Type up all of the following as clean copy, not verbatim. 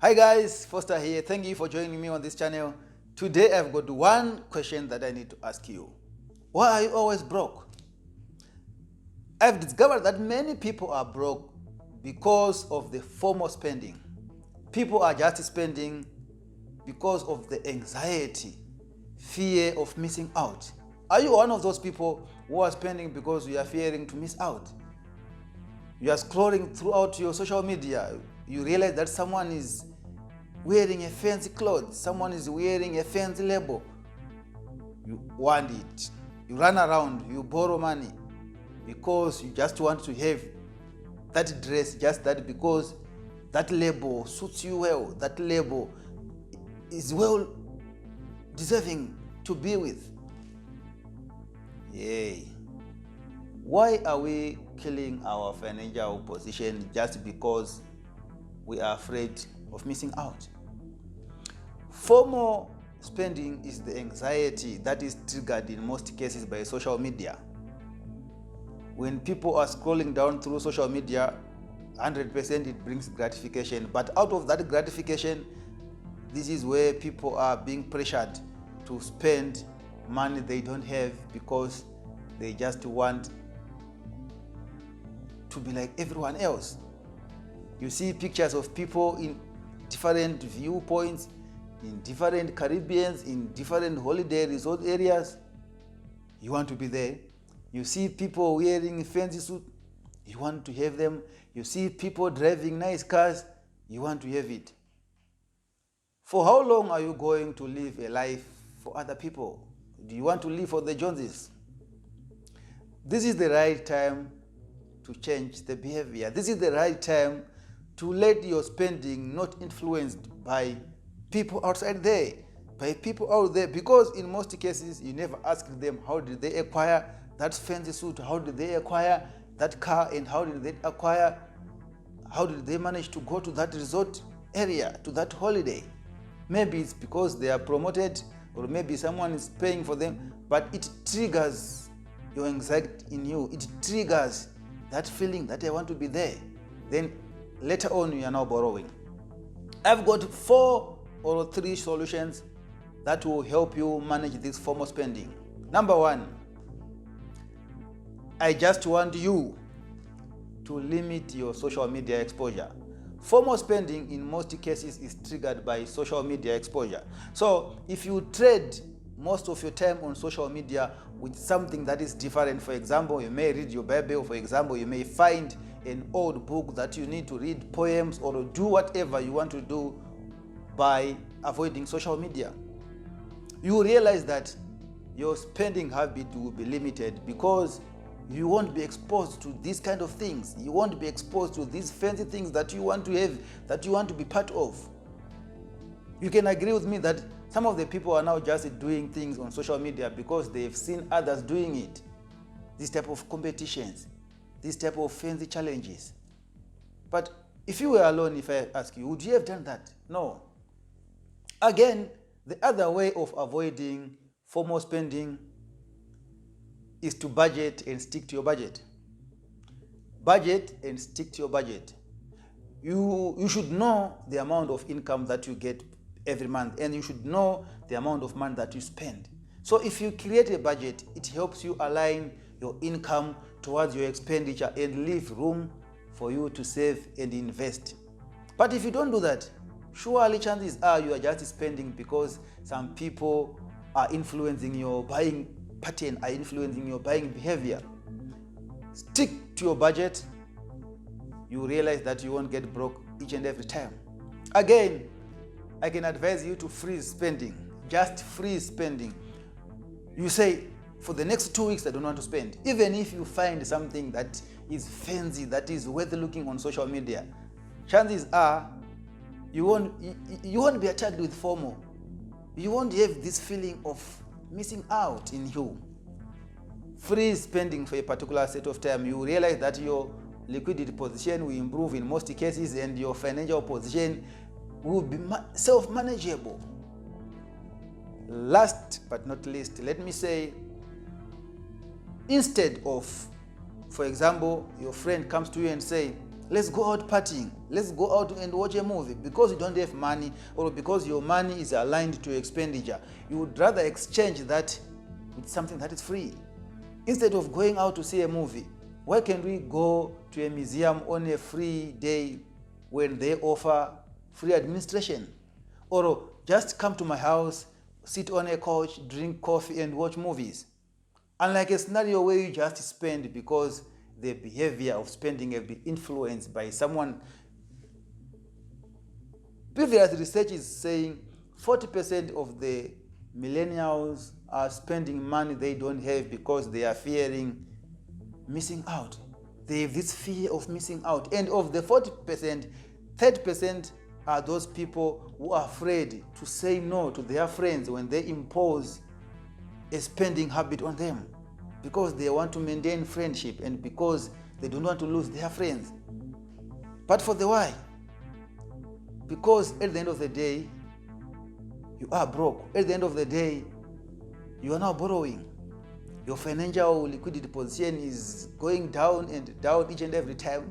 Hi guys, Foster here. Thank you for joining me on this channel. Today I've got one question that I need to ask you. Why are you always broke? I've discovered that many people are broke because of the FOMO spending. People are just spending because of the anxiety, fear of missing out. Are you one of those people who are spending because you are fearing to miss out? You are scrolling throughout your social media, you realize that someone is wearing a fancy clothes, someone is wearing a fancy label. You want it. You run around, you borrow money because you just want to have that dress, just that because that label suits you well, that label is well deserving to be with. Yay. Why are we killing our financial position just because we are afraid of missing out? FOMO spending is the anxiety that is triggered in most cases by social media. When people are scrolling down through social media, 100% it brings gratification, but out of that gratification, this is where people are being pressured to spend money they don't have because they just want to be like everyone else. You see pictures of people in different viewpoints, in different Caribbeans, in different holiday resort areas. You want to be there. You see people wearing fancy suits, you want to have them. You see people driving nice cars, you want to have it. For how long are you going to live a life for other people? Do you want to live for the Joneses? This is the right time to change the behavior. This is the right time to let your spending not influenced by people outside there, by people out there, because in most cases you never ask them how did they acquire that fancy suit, how did they acquire that car, and how did they manage to go to that resort area, to that holiday. Maybe it's because they are promoted, or maybe someone is paying for them, but it triggers your anxiety in you. It triggers that feeling that I want to be there. Then later on you are now borrowing. I've got 4 or 3 solutions that will help you manage this FOMO spending. Number 1, I just want you to limit your social media exposure. FOMO spending in most cases is triggered by social media exposure. So if you trade most of your time on social media with something that is different, for example, you may read your Bible, for example, you may find an old book that you need to read poems or do whatever you want to do by avoiding social media, you realize that your spending habit will be limited because you won't be exposed to these kind of things. You won't be exposed to these fancy things that you want to have, that you want to be part of. You can agree with me that some of the people are now just doing things on social media because they've seen others doing it. This type of competitions, this type of fancy challenges. But if you were alone, if I ask you, would you have done that? No. Again, the other way of avoiding FOMO spending is to budget and stick to your budget. Budget and stick to your budget. You should know the amount of income that you get every month, and you should know the amount of money that you spend. So if you create a budget, it helps you align your income towards your expenditure and leave room for you to save and invest. But if you don't do that, surely chances are you are just spending because some people are influencing your buying pattern, are influencing your buying behavior. Stick to your budget. You realize that you won't get broke each and every time. Again, I can advise you to freeze spending. Just freeze spending. You say, for the next 2 weeks I don't want to spend. Even if you find something that is fancy, that is worth looking on social media, chances are you won't be attacked with FOMO. You won't have this feeling of missing out in you. Freeze spending for a particular set of time. You realize that your liquidity position will improve in most cases and your financial position will be self-manageable. Last but not least, let me say, instead of, for example, your friend comes to you and say, Let's go out partying. Let's go out and watch a movie. Because you don't have money or because your money is aligned to expenditure, you would rather exchange that with something that is free. Instead of going out to see a movie, why can't we go to a museum on a free day when they offer free administration? Or just come to my house, sit on a couch, drink coffee and watch movies. Unlike a scenario where you just spend because the behavior of spending has been influenced by someone. Previous research is saying 40% of the millennials are spending money they don't have because they are fearing missing out. They have this fear of missing out. And of the 40%, 30% are those people who are afraid to say no to their friends when they impose a spending habit on them, because they want to maintain friendship and because they don't want to lose their friends. But for the why? Because at the end of the day, you are broke. At the end of the day, you are now borrowing. Your financial liquidity position is going down and down each and every time.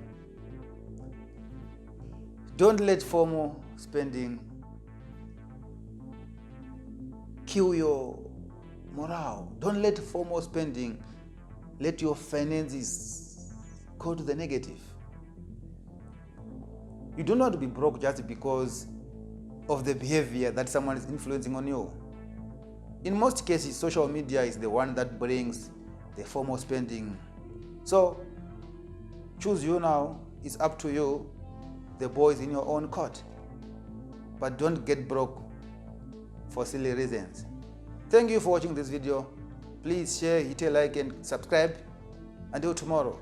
Don't let FOMO spending kill your morale. Don't let FOMO spending let your finances go to the negative. You don't want to be broke just because of the behavior that someone is influencing on you. In most cases, social media is the one that brings the FOMO spending. So choose you now. It's up to you. The ball is in your own court. But don't get broke for silly reasons. Thank you for watching this video. Please share, hit a like and subscribe. Until tomorrow.